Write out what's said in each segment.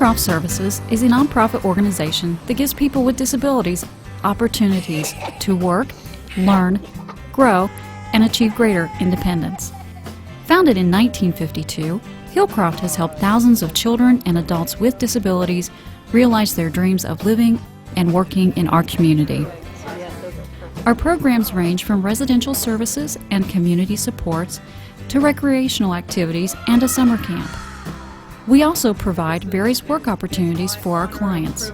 Hillcroft Services is a nonprofit organization that gives people with disabilities opportunities to work, learn, grow, and achieve greater independence. Founded in 1952, Hillcroft has helped thousands of children and adults with disabilities realize their dreams of living and working in our community. Our programs range from residential services and community supports to recreational activities and a summer camp. We also provide various work opportunities for our clients.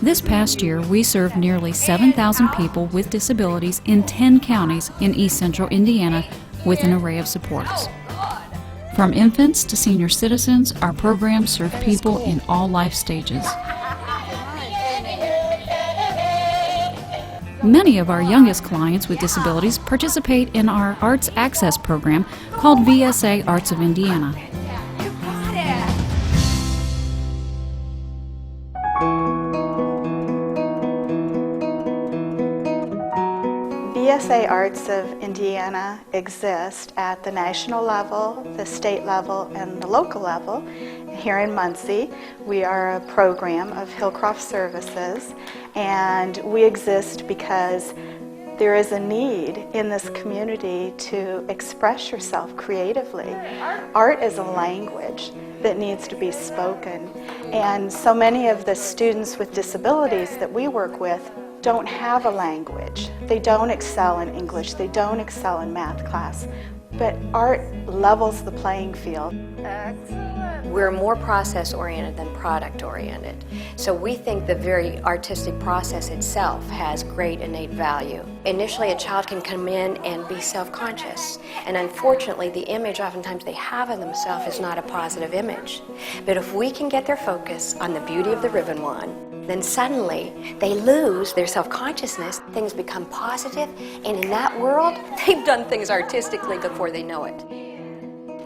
This past year, we served nearly 7,000 people with disabilities in 10 counties in East Central Indiana with an array of supports. From infants to senior citizens, our programs serve people in all life stages. Many of our youngest clients with disabilities participate in our Arts Access program called VSA Arts of Indiana. VSA Arts of Indiana exist at the national level, the state level, and the local level. Here in Muncie, we are a program of Hillcroft Services, and we exist because there is a need in this community to express yourself creatively. Art is a language that needs to be spoken, and so many of the students with disabilities that we work with don't have a language. They don't excel in English, they don't excel in math class, but art levels the playing field. We're more process-oriented than product-oriented. So we think the very artistic process itself has great innate value. Initially, a child can come in and be self-conscious, and unfortunately, the image oftentimes they have of themselves is not a positive image. But if we can get their focus on the beauty of the ribbon wand, then suddenly they lose their self-consciousness, things become positive, and in that world, they've done things artistically before they know it.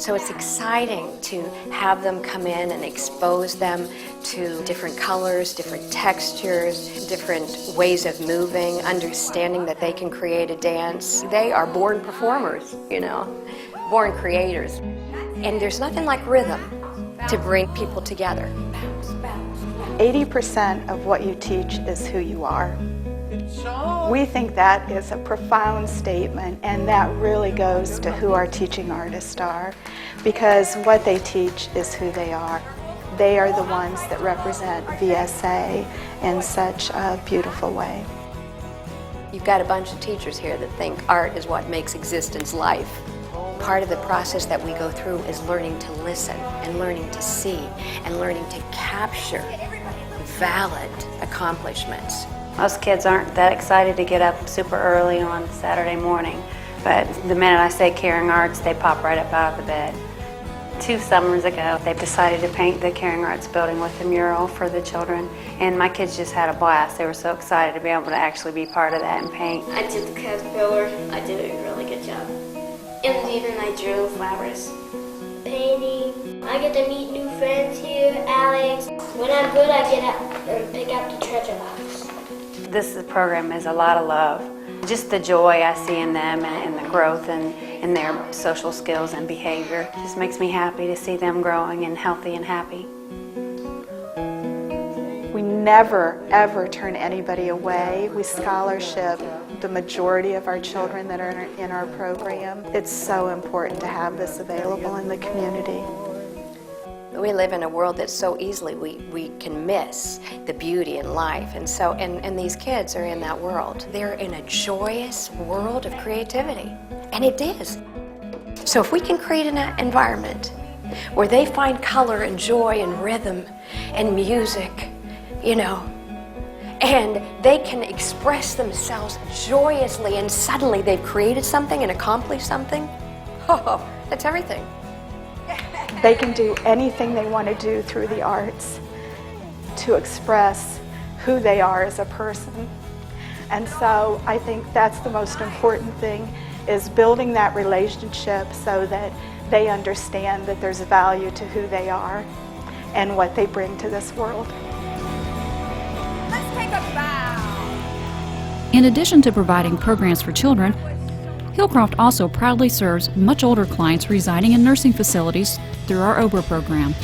So it's exciting to have them come in and expose them to different colors, different textures, different ways of moving, understanding that they can create a dance. They are born performers, you know, born creators. And there's nothing like rhythm to bring people together. 80% of what you teach is who you are. We think that is a profound statement, and that really goes to who our teaching artists are, because what they teach is who they are. They are the ones that represent VSA in such a beautiful way. You've got a bunch of teachers here that think art is what makes existence life. Part of the process that we go through is learning to listen and learning to see and learning to capture valid accomplishments. Most kids aren't that excited to get up super early on Saturday morning, but the minute I say Caring Arts, they pop right up out of the bed. 2 summers ago, they decided to paint the Caring Arts building with a mural for the children, and my kids just had a blast. They were so excited to be able to actually be part of that and paint. I did the caterpillar. I did a really good job. And even I drew flowers. Painting. I get to meet new friends here, Alex. When I'm good, I get out and pick out the treasure box. This program is a lot of love. Just the joy I see in them and the growth and in their social skills and behavior just makes me happy to see them growing and healthy and happy. We never, ever turn anybody away. We scholarship the majority of our children that are in our program. It's so important to have this available in the community. We live in a world that so easily we can miss the beauty in life, and these kids are in that world. They're in a joyous world of creativity, and it is. So if we can create an environment where they find color and joy and rhythm and music, you know, and they can express themselves joyously, and suddenly they've created something and accomplished something, oh, that's everything. They can do anything they want to do through the arts to express who they are as a person. And so I think that's the most important thing, is building that relationship so that they understand that there's value to who they are and what they bring to this world. Let's take a bow. In addition to providing programs for children, Hillcroft also proudly serves much older clients residing in nursing facilities through our OBRA program.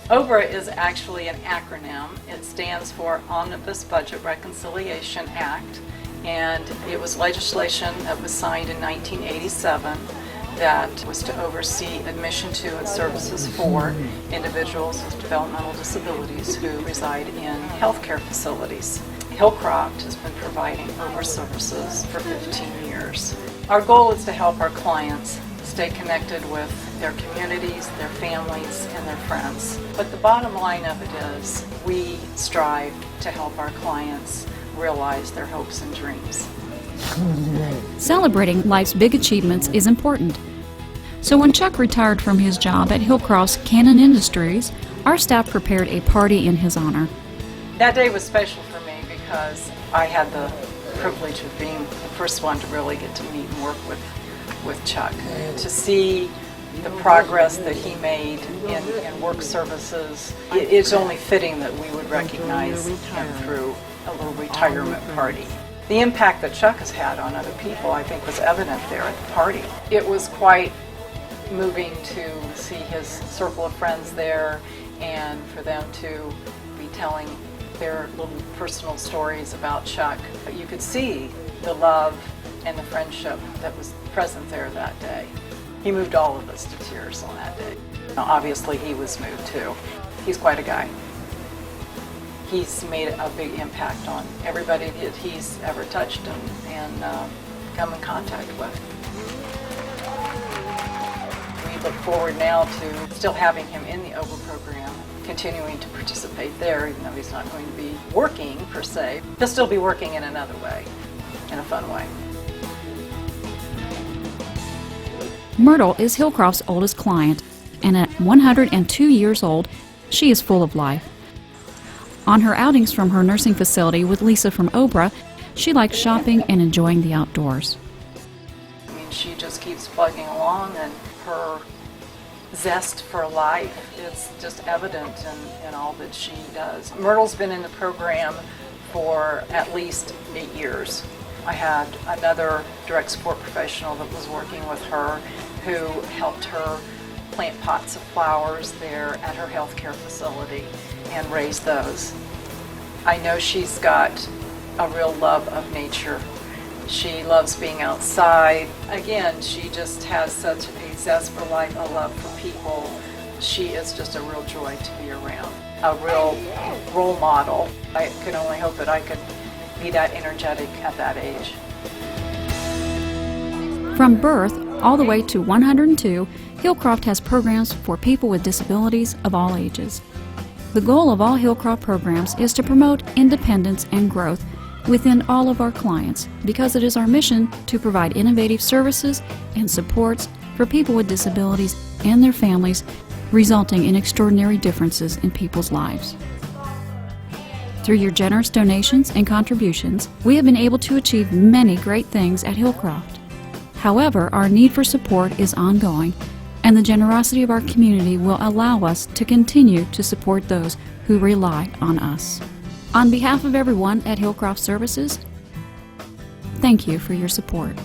OBRA is actually an acronym. It stands for Omnibus Budget Reconciliation Act, and it was legislation that was signed in 1987 that was to oversee admission to and services for individuals with developmental disabilities who reside in healthcare facilities. Hillcroft has been providing OBRA services for 15 years. Our goal is to help our clients stay connected with their communities, their families, and their friends. But the bottom line of it is we strive to help our clients realize their hopes and dreams. Celebrating life's big achievements is important. So when Chuck retired from his job at Hillcroft's Cannon Industries, our staff prepared a party in his honor. That day was special for me because I had the privilege of being the first one to really get to meet and work with Chuck. To see the progress that he made in work services, it's only fitting that we would recognize him through a little retirement party. The impact that Chuck has had on other people, I think, was evident there at the party. It was quite moving to see his circle of friends there and for them to be telling their little personal stories about Chuck. You could see the love and the friendship that was present there that day. He moved all of us to tears on that day. Now, obviously, he was moved too. He's quite a guy. He's made a big impact on everybody that he's ever touched and come in contact with. We look forward now to still having him in the OBRA program, continuing to participate there, even though he's not going to be working per se. He'll still be working in another way, in a fun way. Myrtle is Hillcroft's oldest client, and at 102 years old, she is full of life. On her outings from her nursing facility with Lisa from OBRA, she likes shopping and enjoying the outdoors. I mean, she just keeps plugging along, and her zest for life is just evident in all that she does. Myrtle's been in the program for at least 8 years. I had another direct support professional that was working with her who helped her plant pots of flowers there at her healthcare facility and raise those. I know she's got a real love of nature. She loves being outside. Again, she just has such a zest for life, a love for people. She is just a real joy to be around, a real role model. I can only hope that I could be that energetic at that age. From birth all the way to 102, Hillcroft has programs for people with disabilities of all ages. The goal of all Hillcroft programs is to promote independence and growth within all of our clients, because it is our mission to provide innovative services and supports for people with disabilities and their families, resulting in extraordinary differences in people's lives. Through your generous donations and contributions, we have been able to achieve many great things at Hillcroft. However, our need for support is ongoing, and the generosity of our community will allow us to continue to support those who rely on us. On behalf of everyone at Hillcroft Services, thank you for your support.